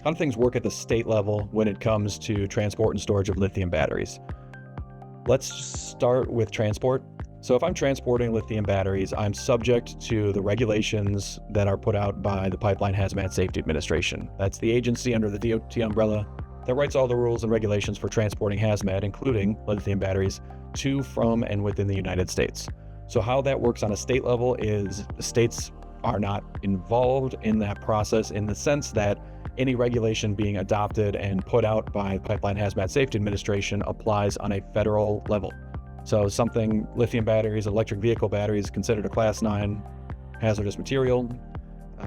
how do things work at the state level when it comes to transport and storage of lithium batteries? Let's start with transport. So if I'm transporting lithium batteries, I'm subject to the regulations that are put out by the Pipeline Hazmat Safety Administration. That's the agency under the DOT umbrella that writes all the rules and regulations for transporting hazmat, including lithium batteries, to, from, and within the United States. So how that works on a state level is the states are not involved in that process in the sense that any regulation being adopted and put out by the Pipeline Hazmat Safety Administration applies on a federal level. So something, lithium batteries, electric vehicle batteries, considered a Class 9 hazardous material.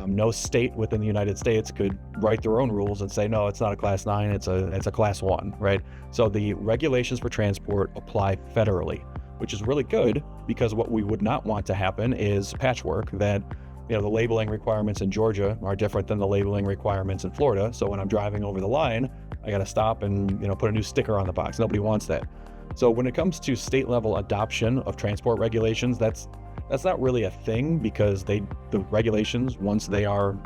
No state within the United States could write their own rules and say, no, it's not a Class 9, it's a Class 1, right? So the regulations for transport apply federally, which is really good because what we would not want to happen is patchwork that, the labeling requirements in Georgia are different than the labeling requirements in Florida. So when I'm driving over the line, I got to stop and, put a new sticker on the box. Nobody wants that. So when it comes to state level adoption of transport regulations, that's not really a thing because the regulations, once they are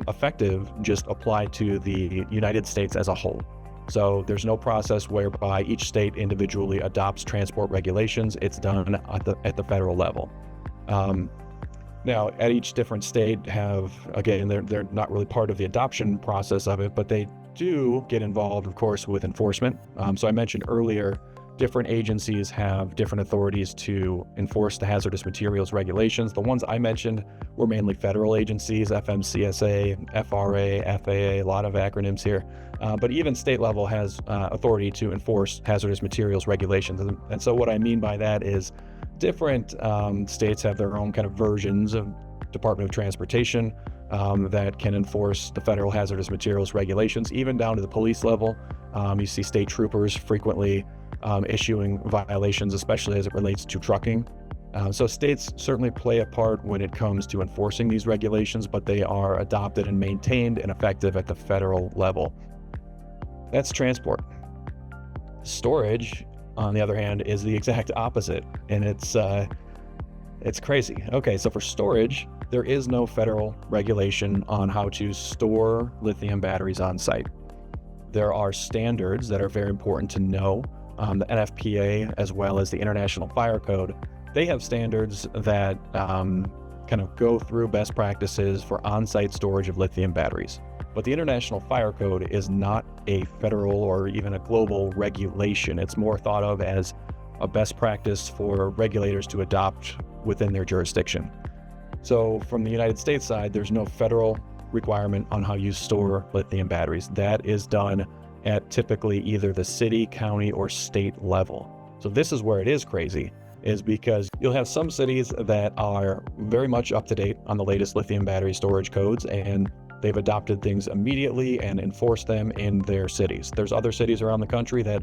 effective, just apply to the United States as a whole. So there's no process whereby each state individually adopts transport regulations. It's done at the federal level. Now, at each different state they're not really part of the adoption process of it, but they do get involved, of course, with enforcement. So I mentioned earlier, different agencies have different authorities to enforce the hazardous materials regulations. The ones I mentioned were mainly federal agencies, FMCSA, FRA, FAA, a lot of acronyms here. But even state level has authority to enforce hazardous materials regulations. And so what I mean by that is different states have their own kind of versions of Department of Transportation that can enforce the federal hazardous materials regulations, even down to the police level. You see state troopers frequently issuing violations, especially as it relates to trucking. So states certainly play a part when it comes to enforcing these regulations, but they are adopted and maintained and effective at the federal level. That's transport. Storage, on the other hand, is the exact opposite, and it's crazy. Okay, so for storage, there is no federal regulation on how to store lithium batteries on site. There are standards that are very important to know. The NFPA, as well as the International Fire Code, they have standards that kind of go through best practices for on-site storage of lithium batteries. But the International Fire Code is not a federal or even a global regulation. It's more thought of as a best practice for regulators to adopt within their jurisdiction. So from the United States side, there's no federal requirement on how you store lithium batteries. That is done at typically either the city, county, or state level. So this is where it is crazy, is because you'll have some cities that are very much up to date on the latest lithium battery storage codes, and they've adopted things immediately and enforced them in their cities. There's other cities around the country that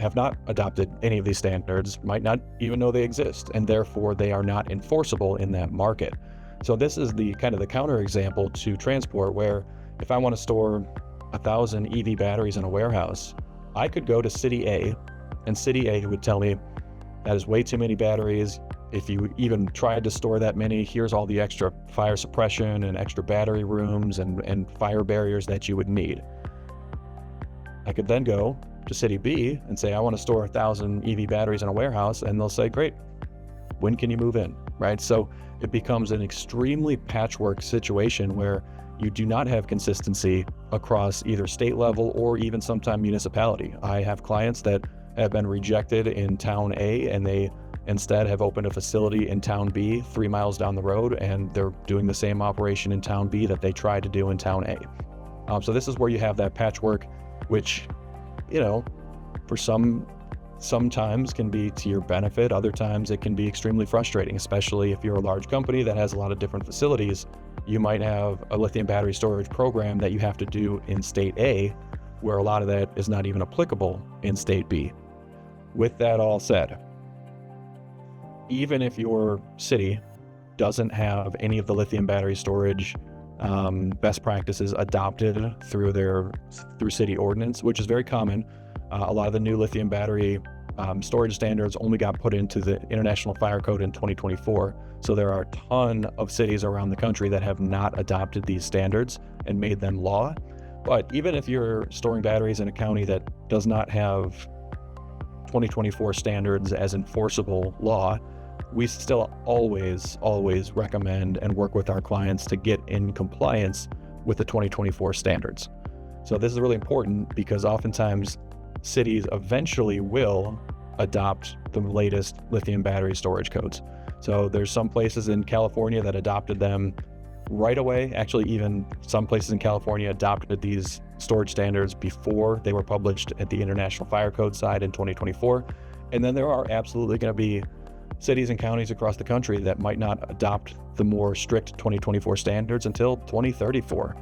have not adopted any of these standards, might not even know they exist, and therefore they are not enforceable in that market. So this is the kind of the counterexample to transport, where if I want to store 1,000 EV batteries in a warehouse, I could go to City A, and City A would tell me that is way too many batteries. If you even tried to store that many, here's all the extra fire suppression and extra battery rooms and fire barriers that you would need. I could then go to City B and say, I want to store 1,000 EV batteries in a warehouse, and they'll say, great, when can you move in, right? So it becomes an extremely patchwork situation where you do not have consistency across either state level or even sometime municipality. I have clients that have been rejected in town A, and they instead have opened a facility in town B 3 miles down the road, and they're doing the same operation in town B that they tried to do in town A. So this is where you have that patchwork, which, for sometimes can be to your benefit. Other times it can be extremely frustrating, especially if you're a large company that has a lot of different facilities. You might have a lithium battery storage program that you have to do in state A, where a lot of that is not even applicable in state B. With that all said, even if your city doesn't have any of the lithium battery storage best practices adopted through city ordinance, which is very common. A lot of the new lithium battery storage standards only got put into the International Fire Code in 2024. So there are a ton of cities around the country that have not adopted these standards, and made them law. But even if you're storing batteries in a county that does not have 2024 standards as enforceable law, we still always recommend and work with our clients to get in compliance with the 2024 standards. So this is really important because oftentimes cities eventually will adopt the latest lithium battery storage codes. So there's some places in California that adopted them right away. Actually, even some places in California adopted these storage standards before they were published at the International Fire Code side in 2024. And then there are absolutely going to be cities and counties across the country that might not adopt the more strict 2024 standards until 2034.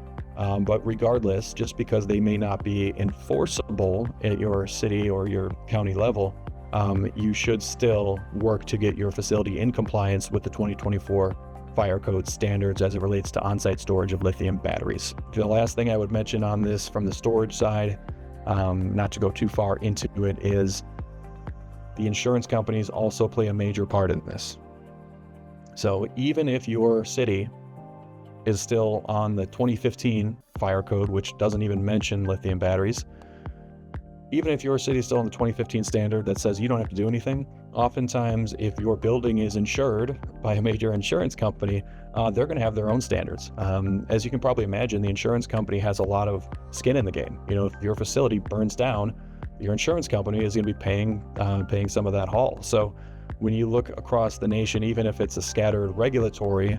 But regardless, just because they may not be enforceable at your city or your county level, you should still work to get your facility in compliance with the 2024 Fire Code standards as it relates to on-site storage of lithium batteries. The last thing I would mention on this from the storage side, not to go too far into it, is the insurance companies also play a major part in this. So even if your city is still on the 2015 Fire Code, which doesn't even mention lithium batteries, even if your city is still on the 2015 standard that says you don't have to do anything, oftentimes if your building is insured by a major insurance company, they're going to have their own standards. As you can probably imagine, the insurance company has a lot of skin in the game. You know, if your facility burns down, your insurance company is going to be paying some of that haul. So when you look across the nation, even if it's a scattered regulatory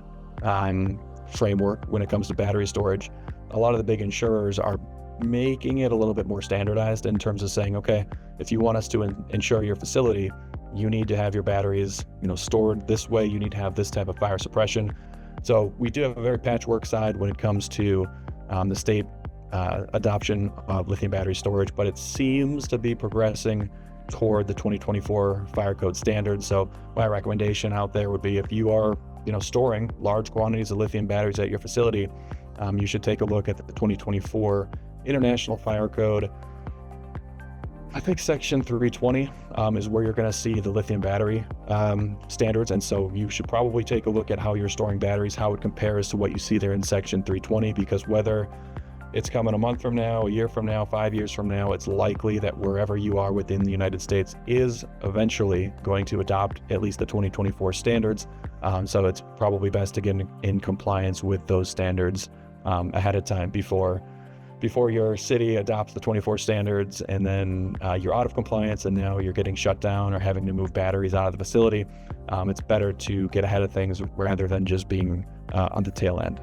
framework when it comes to battery storage, a lot of the big insurers are making it a little bit more standardized in terms of saying, okay, if you want us to insure your facility, you need to have your batteries, stored this way. You need to have this type of fire suppression. So we do have a very patchwork side when it comes to the state adoption of lithium battery storage, but it seems to be progressing toward the 2024 Fire Code standards. So my recommendation out there would be, if you are, storing large quantities of lithium batteries at your facility, you should take a look at the 2024 International Fire Code. I think section 320 is where you're going to see the lithium battery standards. And so you should probably take a look at how you're storing batteries, how it compares to what you see there in section 320, because whether it's coming a month from now, a year from now, 5 years from now, it's likely that wherever you are within the United States is eventually going to adopt at least the 2024 standards. So it's probably best to get in compliance with those standards ahead of time before your city adopts the 24 standards and then you're out of compliance and now you're getting shut down or having to move batteries out of the facility. It's better to get ahead of things rather than just being on the tail end.